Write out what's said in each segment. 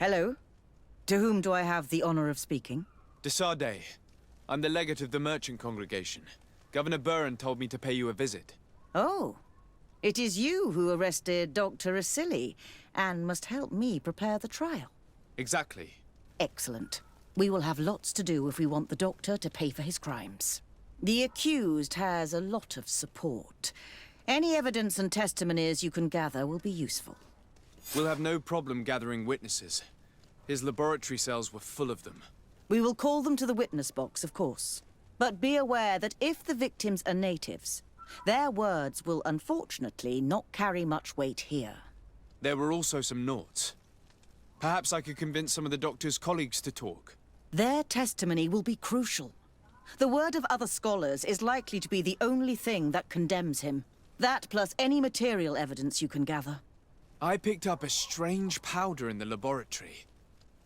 Hello. To whom do I have the honor of speaking? Desade. I'm the legate of the merchant congregation. Governor Buren told me to pay you a visit. Oh. It is you who arrested Dr. Asili and must help me prepare the trial. Exactly. Excellent. We will have lots to do if we want the doctor to pay for his crimes. The accused has a lot of support. Any evidence and testimonies you can gather will be useful. We'll have no problem gathering witnesses. His laboratory cells were full of them. We will call them to the witness box, of course. But be aware that if the victims are natives, their words will unfortunately not carry much weight here. There were also some noughts. Perhaps I could convince some of the doctor's colleagues to talk. Their testimony will be crucial. The word of other scholars is likely to be the only thing that condemns him. That plus any material evidence you can gather. I picked up a strange powder in the laboratory.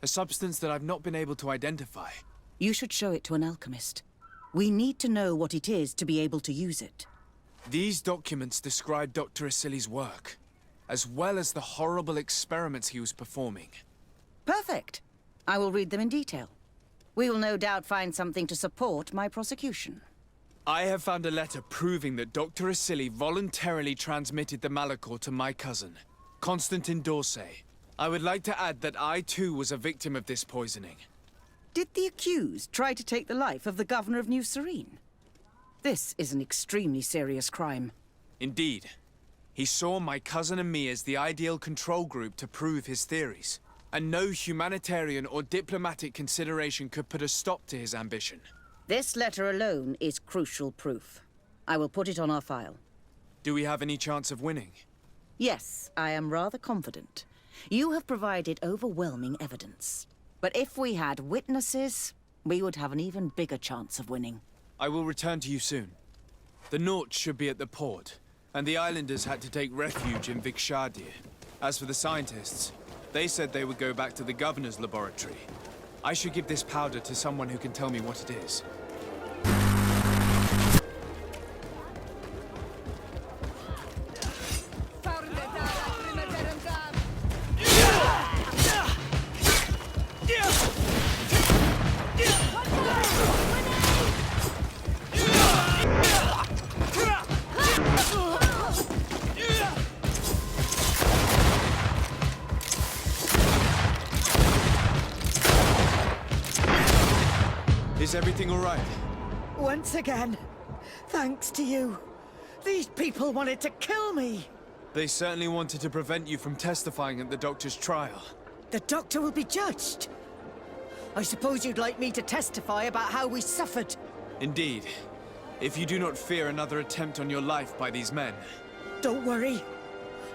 A substance that I've not been able to identify. You should show it to an alchemist. We need to know what it is to be able to use it. These documents describe Dr. Asili's work, as well as the horrible experiments he was performing. Perfect. I will read them in detail. We will no doubt find something to support my prosecution. I have found a letter proving that Dr. Asili voluntarily transmitted the Malachor to my cousin, Constantin Dorsey. I would like to add that I too was a victim of this poisoning. Did the accused try to take the life of the governor of New Serene? This is an extremely serious crime. Indeed. He saw my cousin and me as the ideal control group to prove his theories. And no humanitarian or diplomatic consideration could put a stop to his ambition. This letter alone is crucial proof. I will put it on our file. Do we have any chance of winning? Yes, I am rather confident. You have provided overwhelming evidence. But if we had witnesses, we would have an even bigger chance of winning. I will return to you soon. The Nauts should be at the port, and the islanders had to take refuge in Vikshadir. As for the scientists, they said they would go back to the governor's laboratory. I should give this powder to someone who can tell me what it is. Is everything all right? Once again, thanks to you. These people wanted to kill me. They certainly wanted to prevent you from testifying at the doctor's trial. The doctor will be judged. I suppose you'd like me to testify about how we suffered. Indeed. If you do not fear another attempt on your life by these men. Don't worry.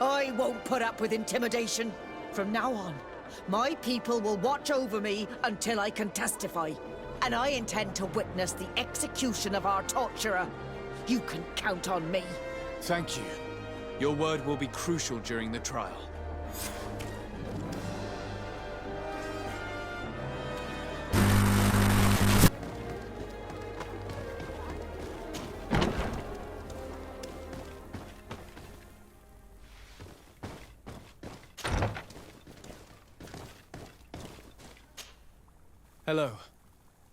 I won't put up with intimidation. From now on, my people will watch over me until I can testify. And I intend to witness the execution of our torturer. You can count on me. Thank you. Your word will be crucial during the trial. Hello.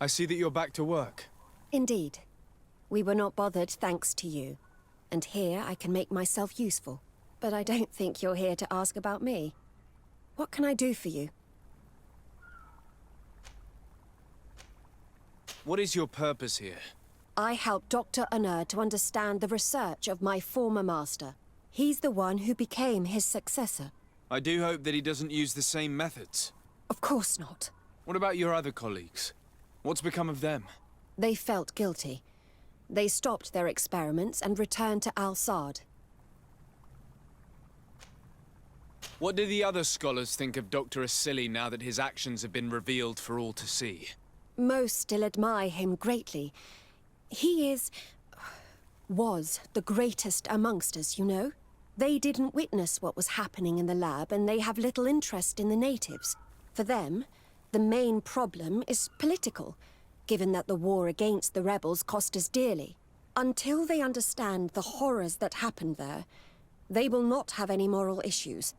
I see that you're back to work. Indeed. We were not bothered thanks to you. And here I can make myself useful. But I don't think you're here to ask about me. What can I do for you? What is your purpose here? I help Dr. Unur to understand the research of my former master. He's the one who became his successor. I do hope that he doesn't use the same methods. Of course not. What about your other colleagues? What's become of them? They felt guilty. They stopped their experiments and returned to Al-Sad. What do the other scholars think of Dr. Asili now that his actions have been revealed for all to see? Most still admire him greatly. He was the greatest amongst us, you know? They didn't witness what was happening in the lab, and they have little interest in the natives. For them, the main problem is political, given that the war against the rebels cost us dearly. Until they understand the horrors that happened there, they will not have any moral issues.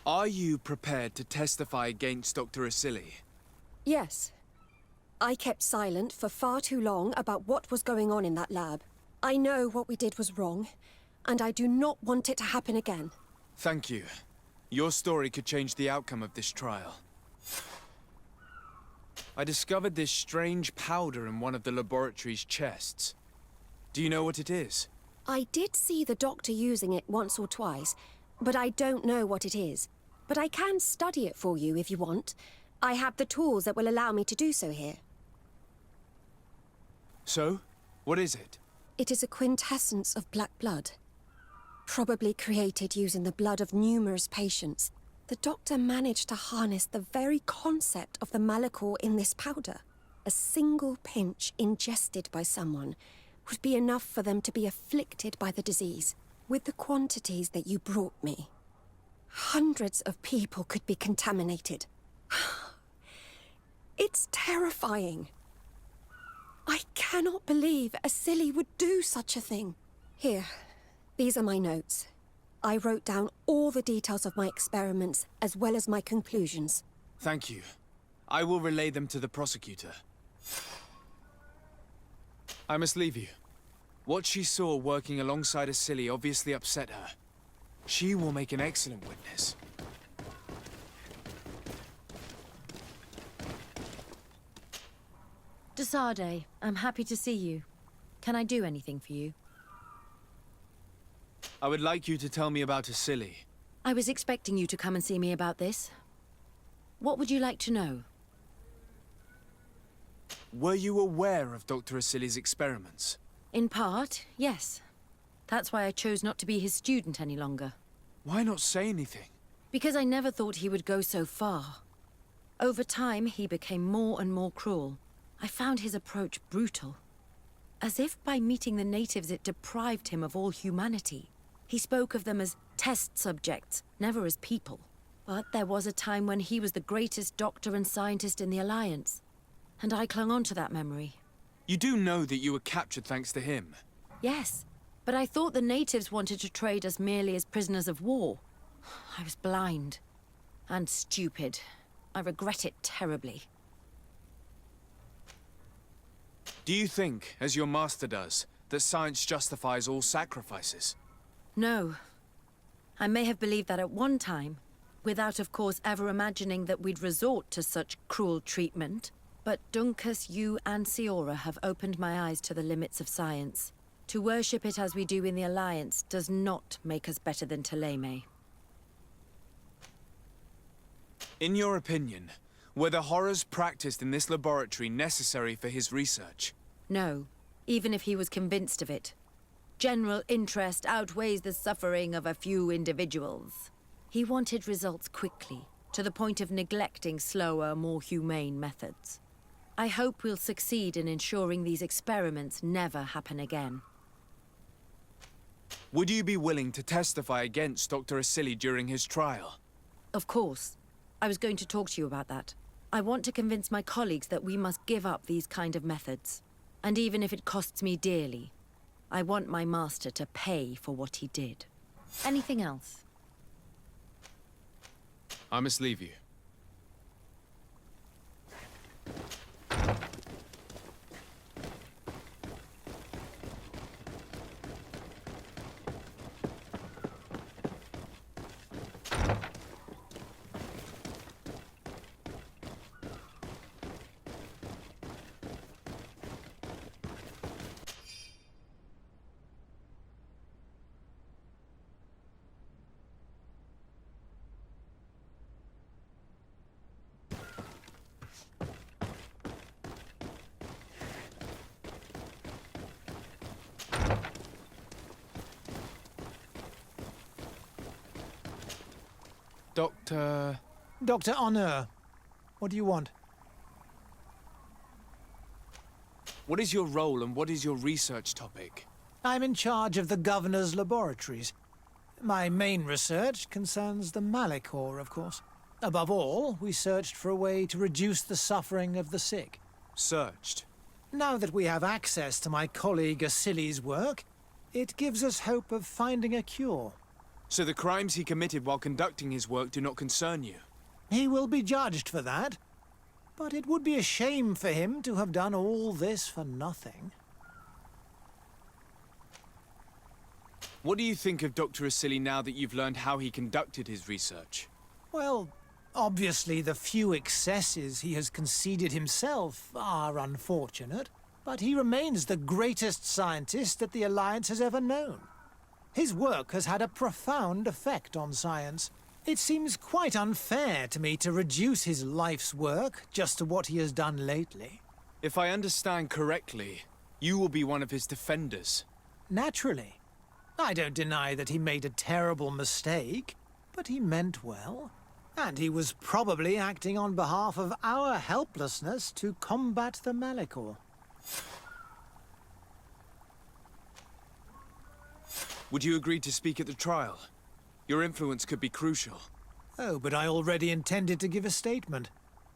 Are you prepared to testify against Dr. Asili? Yes. I kept silent for far too long about what was going on in that lab. I know what we did was wrong, and I do not want it to happen again. Thank you. Your story could change the outcome of this trial. I discovered this strange powder in one of the laboratory's chests. Do you know what it is? I did see the doctor using it once or twice, but I don't know what it is. But I can study it for you if you want. I have the tools that will allow me to do so here. So? What is it? It is a quintessence of black blood. Probably created using the blood of numerous patients. The doctor managed to harness the very concept of the Malachor in this powder. A single pinch ingested by someone would be enough for them to be afflicted by the disease. With the quantities that you brought me, hundreds of people could be contaminated. It's terrifying. I cannot believe Asili would do such a thing. Here, these are my notes. I wrote down all the details of my experiments, as well as my conclusions. Thank you. I will relay them to the prosecutor. I must leave you. What she saw working alongside Asili obviously upset her. She will make an excellent witness. Desade, I'm happy to see you. Can I do anything for you? I would like you to tell me about Asili. I was expecting you to come and see me about this. What would you like to know? Were you aware of Dr. Asili's experiments? In part, yes. That's why I chose not to be his student any longer. Why not say anything? Because I never thought he would go so far. Over time, he became more and more cruel. I found his approach brutal. As if by meeting the natives it deprived him of all humanity. He spoke of them as test subjects, never as people. But there was a time when he was the greatest doctor and scientist in the Alliance. And I clung on to that memory. You do know that you were captured thanks to him. Yes, but I thought the natives wanted to trade us merely as prisoners of war. I was blind. And stupid. I regret it terribly. Do you think, as your master does, that science justifies all sacrifices? No. I may have believed that at one time, without of course ever imagining that we'd resort to such cruel treatment. But Dunkus, you and Siora have opened my eyes to the limits of science. To worship it as we do in the Alliance does not make us better than Teleme. In your opinion, were the horrors practiced in this laboratory necessary for his research? No, even if he was convinced of it. General interest outweighs the suffering of a few individuals. He wanted results quickly, to the point of neglecting slower, more humane methods. I hope we'll succeed in ensuring these experiments never happen again. Would you be willing to testify against Dr. Asili during his trial? Of course. I was going to talk to you about that. I want to convince my colleagues that we must give up these kind of methods. And even if it costs me dearly, I want my master to pay for what he did. Anything else? I must leave you. Dr. Honor, what do you want? What is your role and what is your research topic? I'm in charge of the Governor's laboratories. My main research concerns the Malachor, of course. Above all, we searched for a way to reduce the suffering of the sick. Searched? Now that we have access to my colleague Asili's work, it gives us hope of finding a cure. So the crimes he committed while conducting his work do not concern you? He will be judged for that. But it would be a shame for him to have done all this for nothing. What do you think of Dr. Asili now that you've learned how he conducted his research? Well, obviously the few excesses he has conceded himself are unfortunate, but he remains the greatest scientist that the Alliance has ever known. His work has had a profound effect on science. It seems quite unfair to me to reduce his life's work just to what he has done lately. If I understand correctly, you will be one of his defenders. Naturally. I don't deny that he made a terrible mistake, but he meant well. And he was probably acting on behalf of our helplessness to combat the Malachor. Would you agree to speak at the trial? Your influence could be crucial. Oh, but I already intended to give a statement.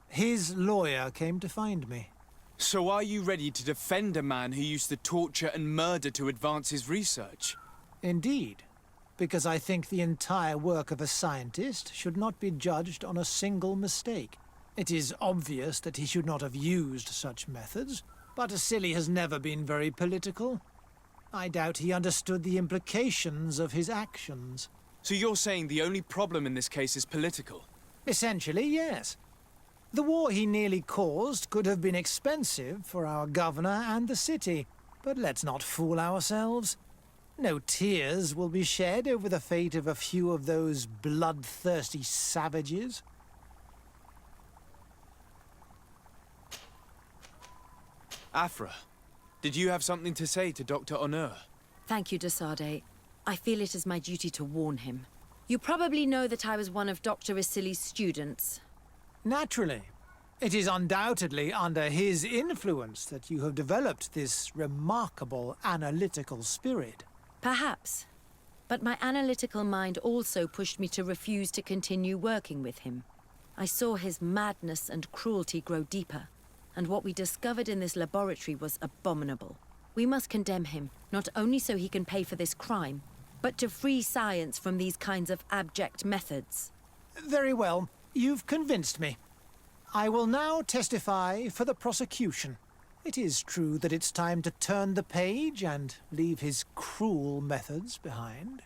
His lawyer came to find me. So are you ready to defend a man who used to torture and murder to advance his research? Indeed, because I think the entire work of a scientist should not be judged on a single mistake. It is obvious that he should not have used such methods, but Asili has never been very political. I doubt he understood the implications of his actions. So you're saying the only problem in this case is political? Essentially, yes. The war he nearly caused could have been expensive for our governor and the city, but let's not fool ourselves. No tears will be shed over the fate of a few of those bloodthirsty savages. Afra, did you have something to say to Dr. Honor? Thank you, Desade. I feel it is my duty to warn him. You probably know that I was one of Dr. Asili's students. Naturally. It is undoubtedly under his influence that you have developed this remarkable analytical spirit. Perhaps. But my analytical mind also pushed me to refuse to continue working with him. I saw his madness and cruelty grow deeper, and what we discovered in this laboratory was abominable. We must condemn him, not only so he can pay for this crime, but to free science from these kinds of abject methods. Very well. You've convinced me. I will now testify for the prosecution. It is true that it's time to turn the page and leave his cruel methods behind.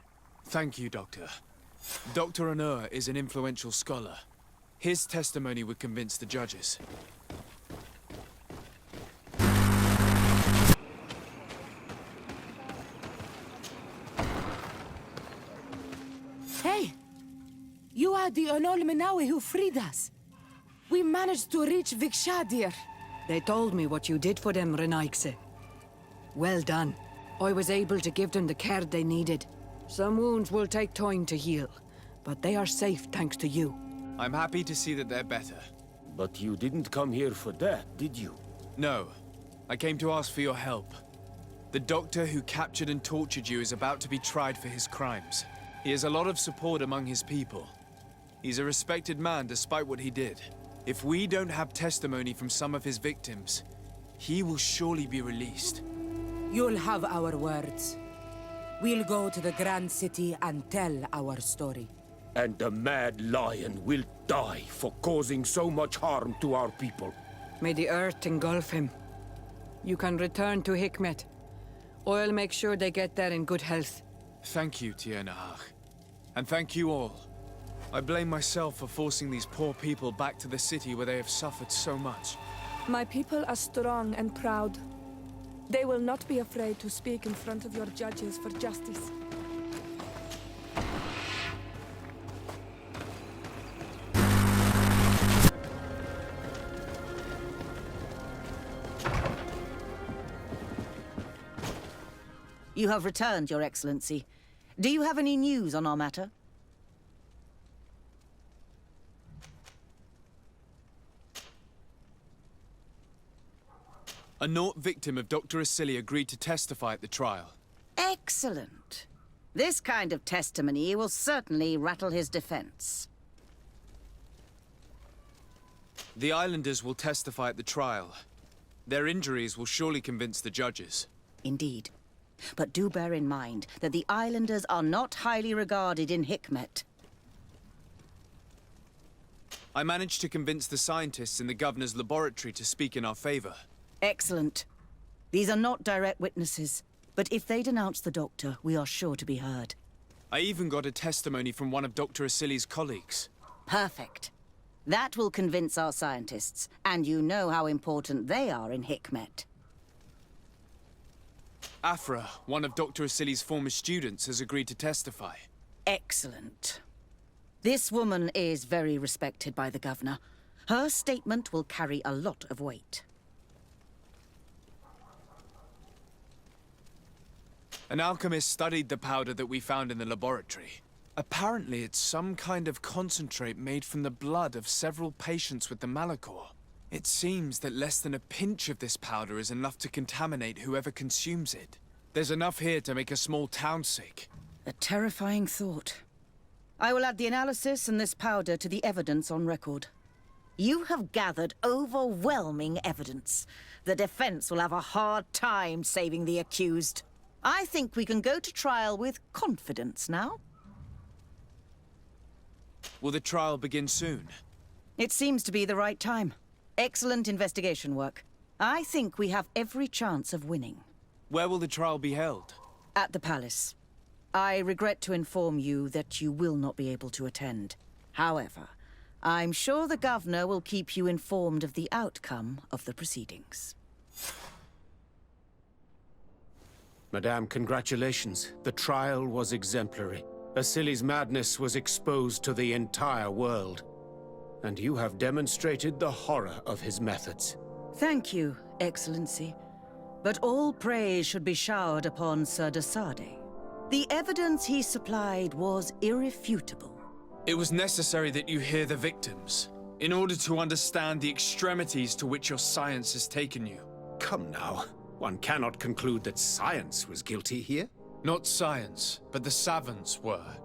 Thank you, Doctor. Dr. Honor is an influential scholar. His testimony would convince the judges. Hey! You are the Onol Menawi who freed us. We managed to reach Vikshadir. They told me what you did for them, Renaikse. Well done. I was able to give them the care they needed. Some wounds will take time to heal, but they are safe thanks to you. I'm happy to see that they're better. But you didn't come here for that, did you? No. I came to ask for your help. The doctor who captured and tortured you is about to be tried for his crimes. He has a lot of support among his people. He's a respected man despite what he did. If we don't have testimony from some of his victims, he will surely be released. You'll have our words. We'll go to the Grand City and tell our story. And the Mad Lion will die for causing so much harm to our people. May the earth engulf him. You can return to Hikmet. I'll make sure they get there in good health. Thank you, Tiernahach. And thank you all. I blame myself for forcing these poor people back to the city where they have suffered so much. My people are strong and proud. They will not be afraid to speak in front of your judges for justice. You have returned, Your Excellency. Do you have any news on our matter? A Nort victim of Dr. Asili agreed to testify at the trial. Excellent. This kind of testimony will certainly rattle his defense. The islanders will testify at the trial. Their injuries will surely convince the judges. Indeed. But do bear in mind that the islanders are not highly regarded in Hikmet. I managed to convince the scientists in the governor's laboratory to speak in our favor. Excellent. These are not direct witnesses, but if they denounce the doctor, we are sure to be heard. I even got a testimony from one of Dr. Asili's colleagues. Perfect. That will convince our scientists, and you know how important they are in Hikmet. Afra, one of Dr. Asili's former students, has agreed to testify. Excellent. This woman is very respected by the governor. Her statement will carry a lot of weight. An alchemist studied the powder that we found in the laboratory. Apparently, it's some kind of concentrate made from the blood of several patients with the Malachor. It seems that less than a pinch of this powder is enough to contaminate whoever consumes it. There's enough here to make a small town sick. A terrifying thought. I will add the analysis and this powder to the evidence on record. You have gathered overwhelming evidence. The defense will have a hard time saving the accused. I think we can go to trial with confidence now. Will the trial begin soon? It seems to be the right time. Excellent investigation work. I think we have every chance of winning. Where will the trial be held? At the palace. I regret to inform you that you will not be able to attend. However, I'm sure the governor will keep you informed of the outcome of the proceedings. Madame, congratulations. The trial was exemplary. Asili's madness was exposed to the entire world. And you have demonstrated the horror of his methods. Thank you, Excellency. But all praise should be showered upon Sir de Sade. The evidence he supplied was irrefutable. It was necessary that you hear the victims, in order to understand the extremities to which your science has taken you. Come now. One cannot conclude that science was guilty here. Not science, but the savants were.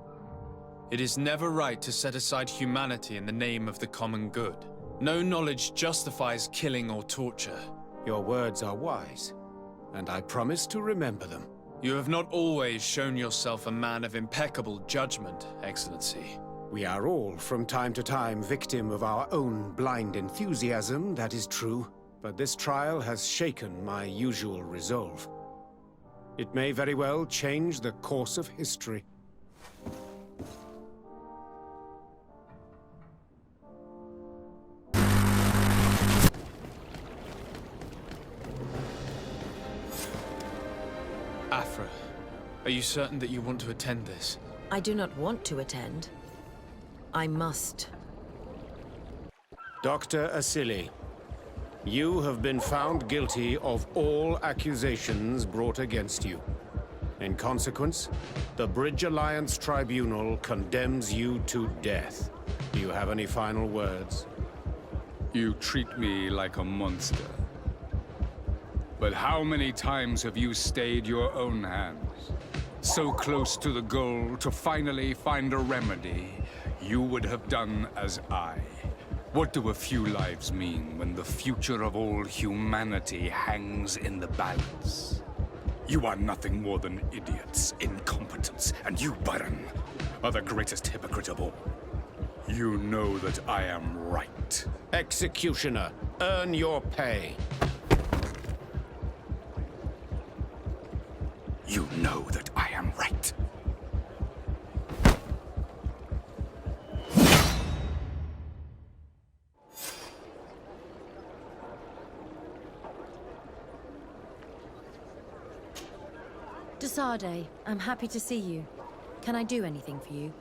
It is never right to set aside humanity in the name of the common good. No knowledge justifies killing or torture. Your words are wise, and I promise to remember them. You have not always shown yourself a man of impeccable judgment, Excellency. We are all, from time to time, victim of our own blind enthusiasm, that is true. But this trial has shaken my usual resolve. It may very well change the course of history. Afra, are you certain that you want to attend this? I do not want to attend. I must. Dr. Asili, you have been found guilty of all accusations brought against you. In consequence, the Bridge Alliance Tribunal condemns you to death. Do you have any final words? You treat me like a monster. But how many times have you stayed your own hands? So close to the goal to finally find a remedy, you would have done as I. What do a few lives mean when the future of all humanity hangs in the balance? You are nothing more than idiots, incompetents, and you, Baron, are the greatest hypocrite of all. You know that I am right. Executioner, earn your pay. You know that I am right. De Sade, I'm happy to see you. Can I do anything for you?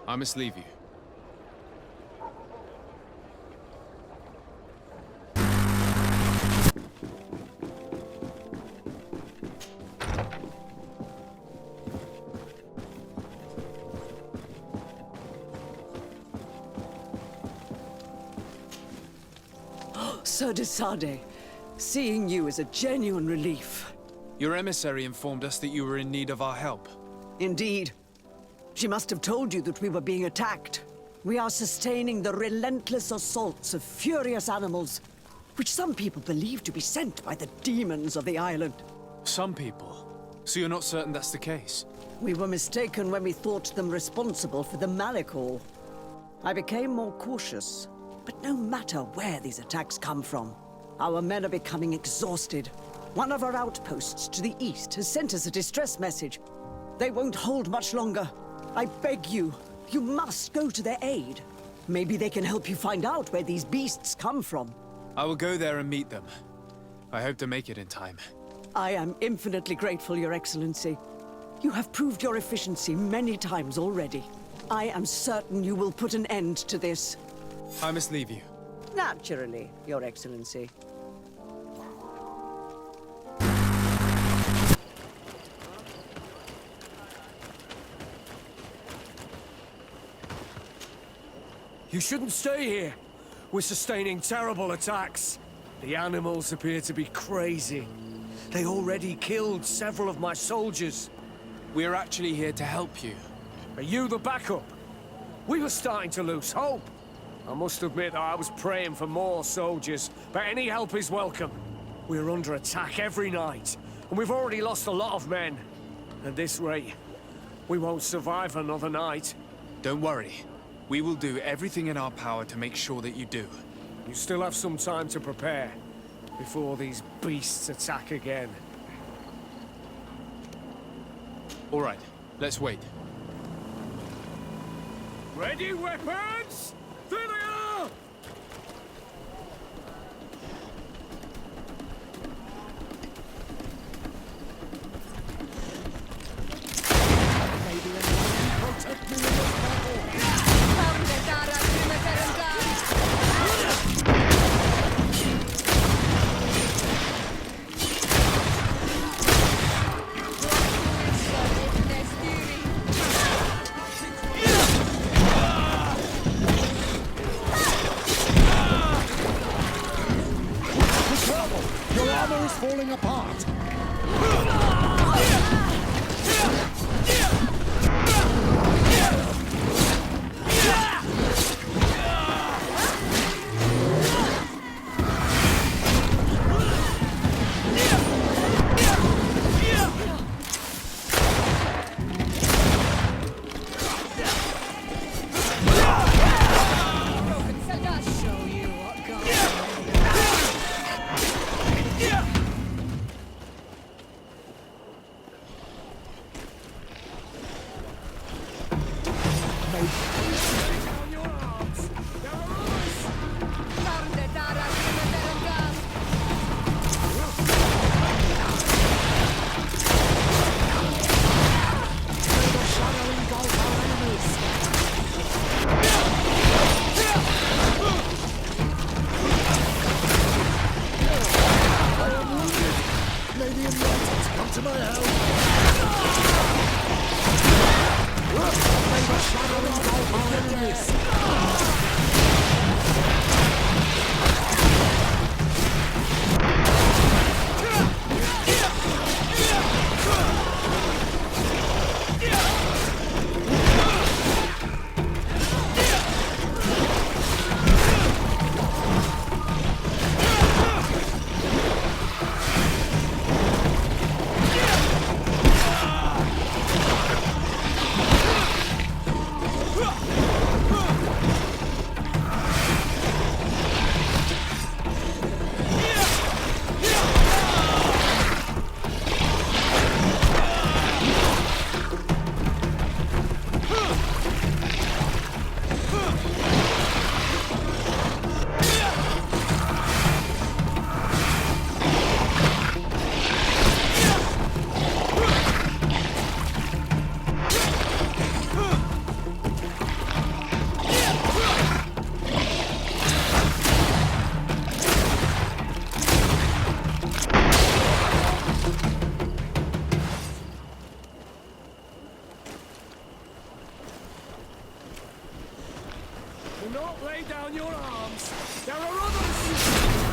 I must leave you. Sir de Sade, seeing you is a genuine relief. Your emissary informed us that you were in need of our help. Indeed. She must have told you that we were being attacked. We are sustaining the relentless assaults of furious animals, which some people believe to be sent by the demons of the island. Some people? So you're not certain that's the case? We were mistaken when we thought them responsible for the Malicor. I became more cautious, but no matter where these attacks come from, our men are becoming exhausted. One of our outposts to the east has sent us a distress message. They won't hold much longer. I beg you, you must go to their aid. Maybe they can help you find out where these beasts come from. I will go there and meet them. I hope to make it in time. I am infinitely grateful, Your Excellency. You have proved your efficiency many times already. I am certain you will put an end to this. I must leave you. Naturally, Your Excellency. You shouldn't stay here. We're sustaining terrible attacks. The animals appear to be crazy. They already killed several of my soldiers. We're actually here to help you. Are you the backup? We were starting to lose hope. I must admit that I was praying for more soldiers, but any help is welcome. We're under attack every night, and we've already lost a lot of men. At this rate, we won't survive another night. Don't worry. We will do everything in our power to make sure that you do. You still have some time to prepare, before these beasts attack again. All right, let's wait. Ready, weapons? There they are! Maybe anyone can protect me in this battle. Your armor is falling apart.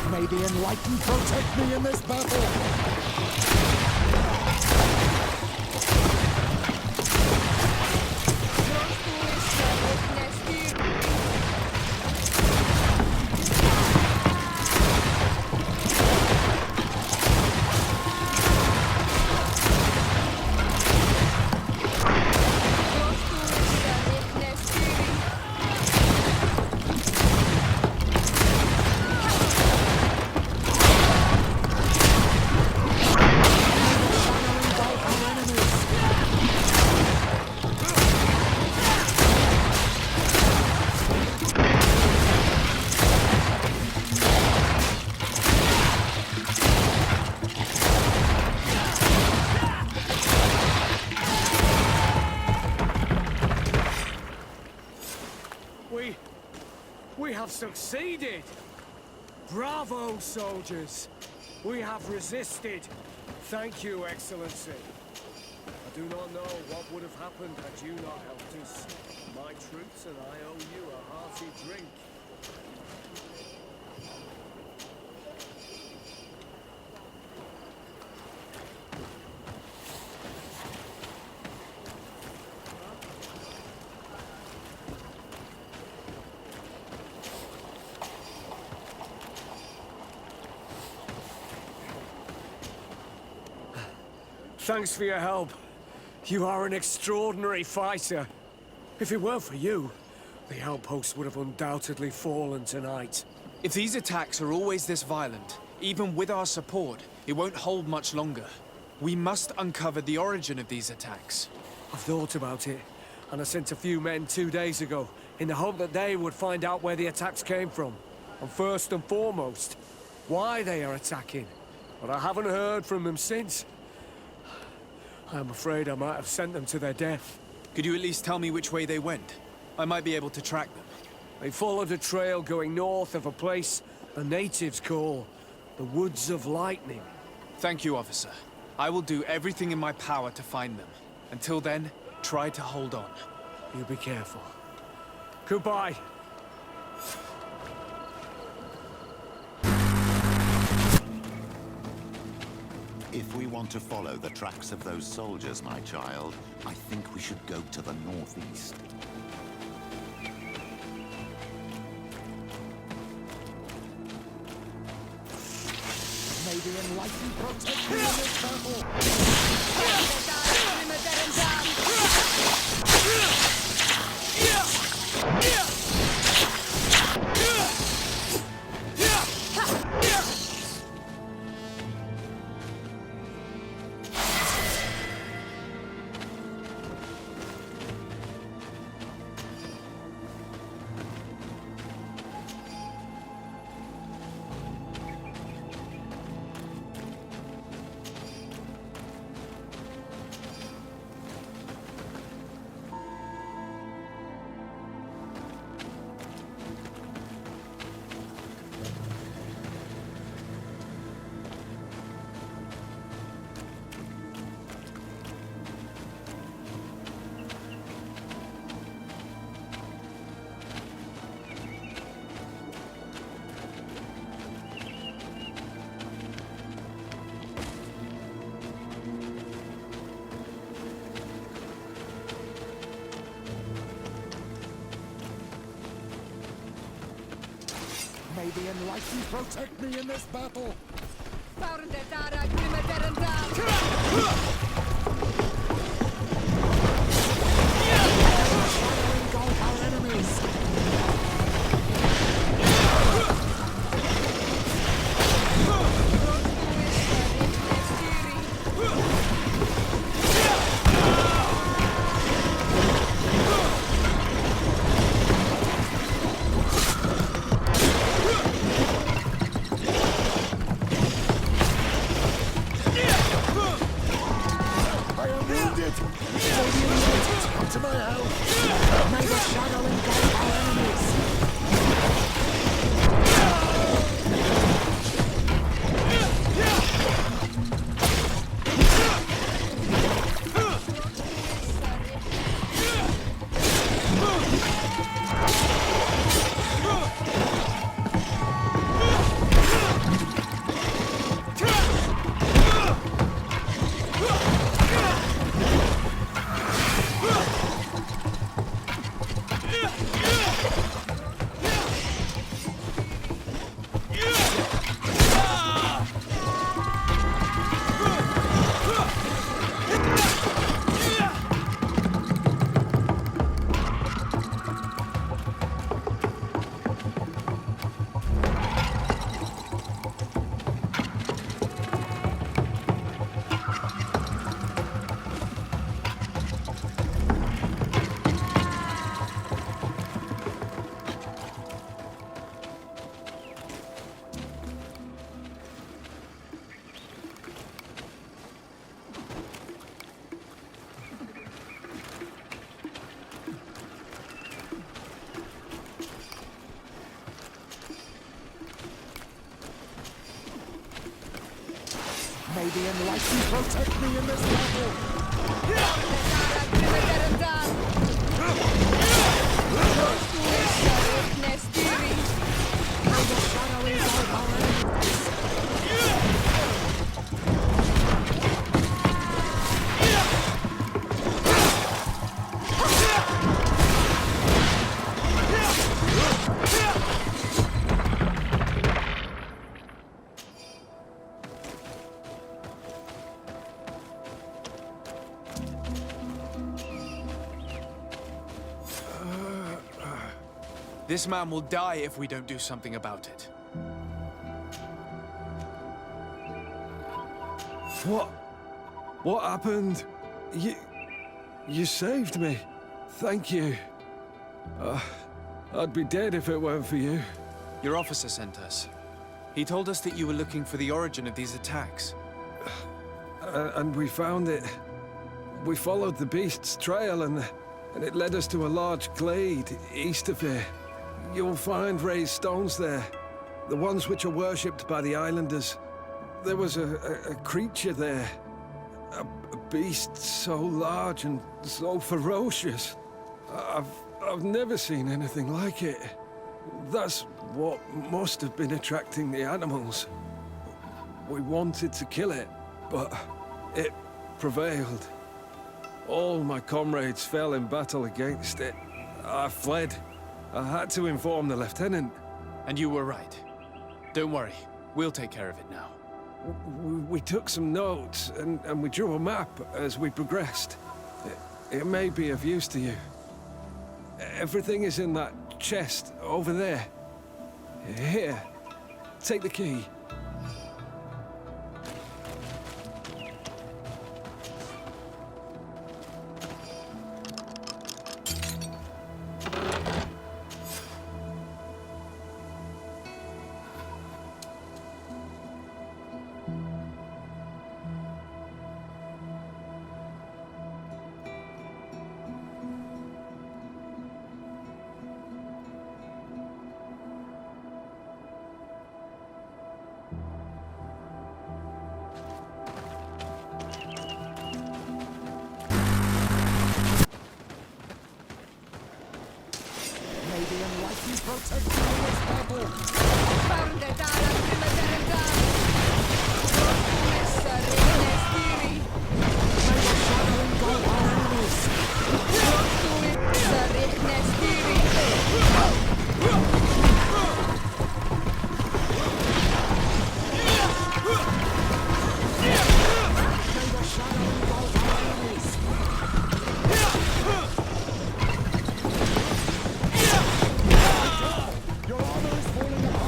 May the Enlightened protect me in this battle! succeeded! Bravo, soldiers! We have resisted. Thank you, Excellency. I do not know what would have happened had you not helped us. My troops and I owe you a hearty drink. Thanks for your help. You are an extraordinary fighter. If it weren't for you, the outpost would have undoubtedly fallen tonight. If these attacks are always this violent, even with our support, it won't hold much longer. We must uncover the origin of these attacks. I've thought about it, and I sent a few men 2 days ago, in the hope that they would find out where the attacks came from. And first and foremost, why they are attacking. But I haven't heard from them since. I'm afraid I might have sent them to their death. Could you at least tell me which way they went? I might be able to track them. They followed a trail going north of a place the natives call the Woods of Lightning. Thank you, officer. I will do everything in my power to find them. Until then, try to hold on. You be careful. Goodbye. If we want to follow the tracks of those soldiers, my child, I think we should go to the northeast. May the enlightened protect me in this battle! May the enlightened protect me in this battle! Engulf our enemies! May the enlightened protect me in this battle! This man will die if we don't do something about it. What happened? You saved me. Thank you. I'd be dead if it weren't for you. Your officer sent us. He told us that you were looking for the origin of these attacks. And we found it. We followed the beast's trail and it led us to a large glade east of here. You'll find raised stones there. The ones which are worshipped by the islanders. There was a creature there. A beast so large and so ferocious. I've never seen anything like it. That's what must have been attracting the animals. We wanted to kill it, but it prevailed. All my comrades fell in battle against it. I fled. I had to inform the lieutenant. And you were right. Don't worry, we'll take care of it now. We took some notes, and we drew a map as we progressed. It may be of use to you. Everything is in that chest over there. Here, take the key. Protect me in this battle! Your armor is falling apart!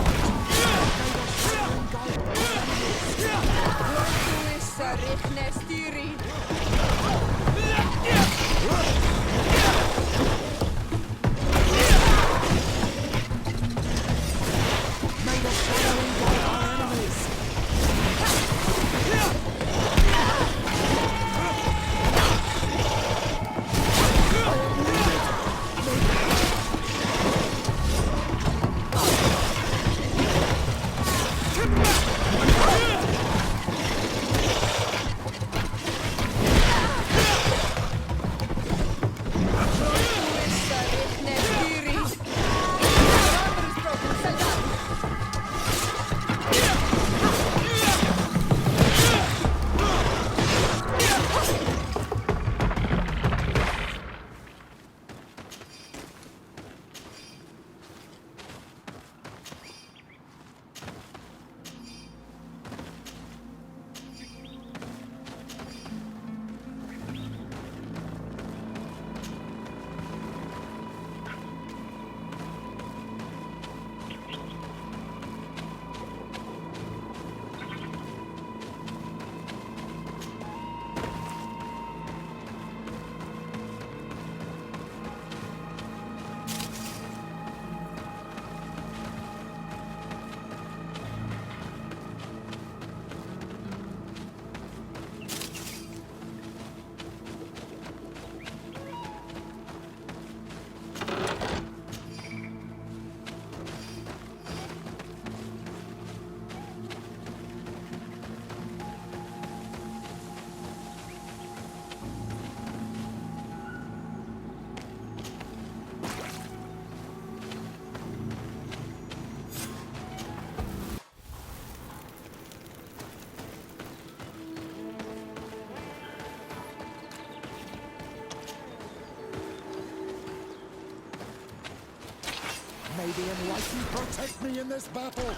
the enlightened protect me in this battle.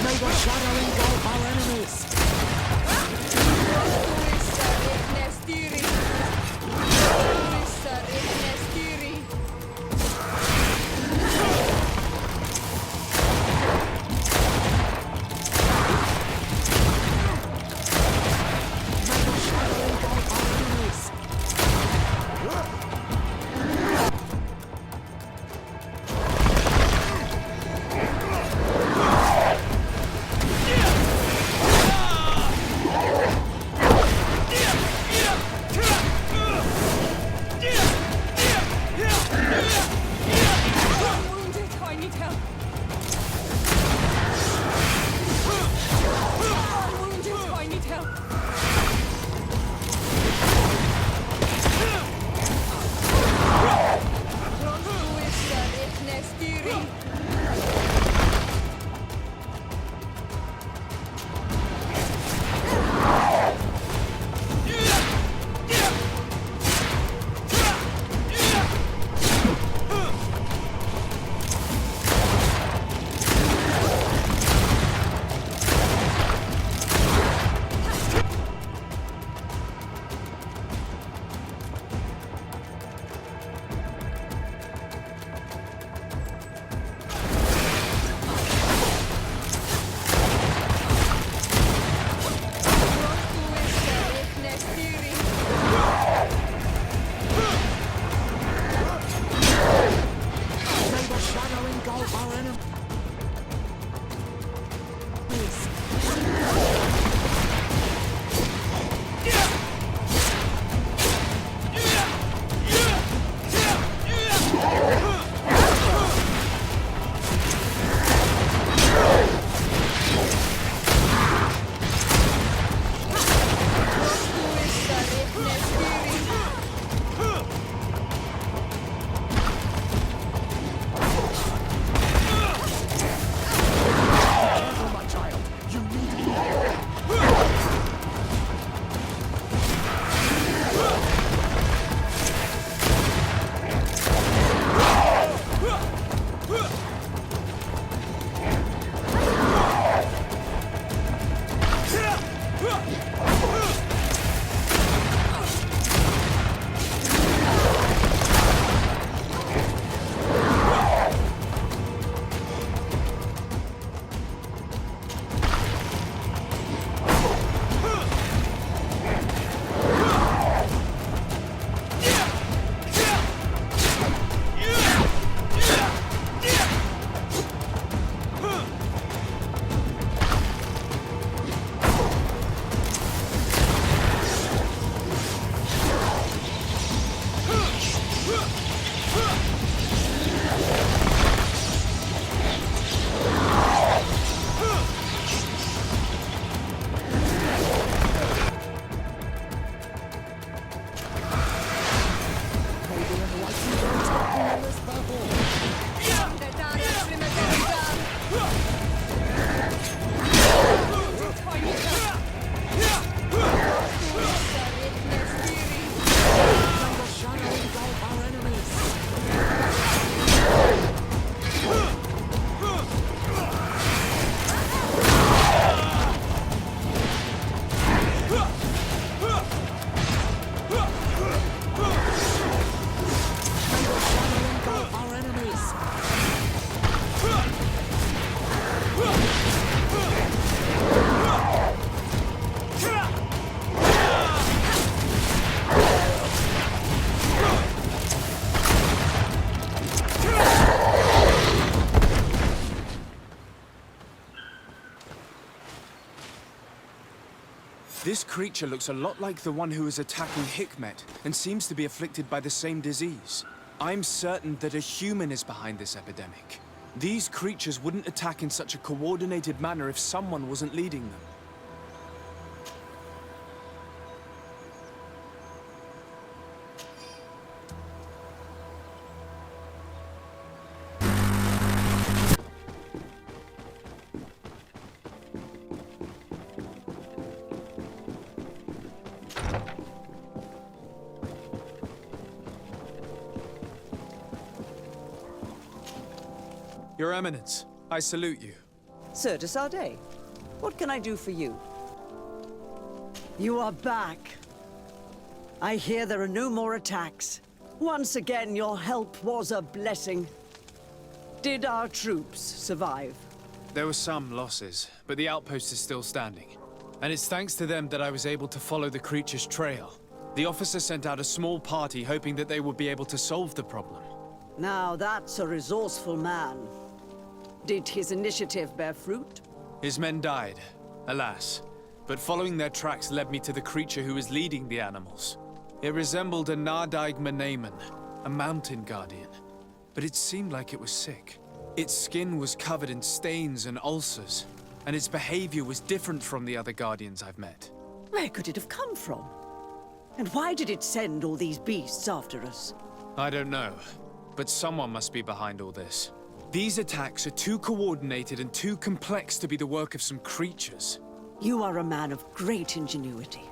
May the shadow engulf our enemies. This creature looks a lot like the one who is attacking Hikmet, and seems to be afflicted by the same disease. I'm certain that a human is behind this epidemic. These creatures wouldn't attack in such a coordinated manner if someone wasn't leading them. Your Eminence, I salute you. Sir de Sardet, what can I do for you? You are back. I hear there are no more attacks. Once again, your help was a blessing. Did our troops survive? There were some losses, but the outpost is still standing. And it's thanks to them that I was able to follow the creature's trail. The officer sent out a small party hoping that they would be able to solve the problem. Now that's a resourceful man. Did his initiative bear fruit? His men died, alas. But following their tracks led me to the creature who was leading the animals. It resembled a Nardaig Menaemon, a mountain guardian. But it seemed like it was sick. Its skin was covered in stains and ulcers, and its behavior was different from the other guardians I've met. Where could it have come from? And why did it send all these beasts after us? I don't know, but someone must be behind all this. These attacks are too coordinated and too complex to be the work of some creatures. You are a man of great ingenuity.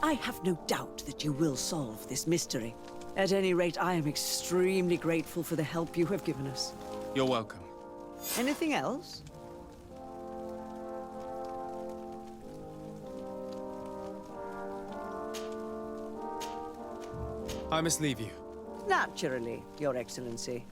I have no doubt that you will solve this mystery. At any rate, I am extremely grateful for the help you have given us. You're welcome. Anything else? I must leave you. Naturally, Your Excellency.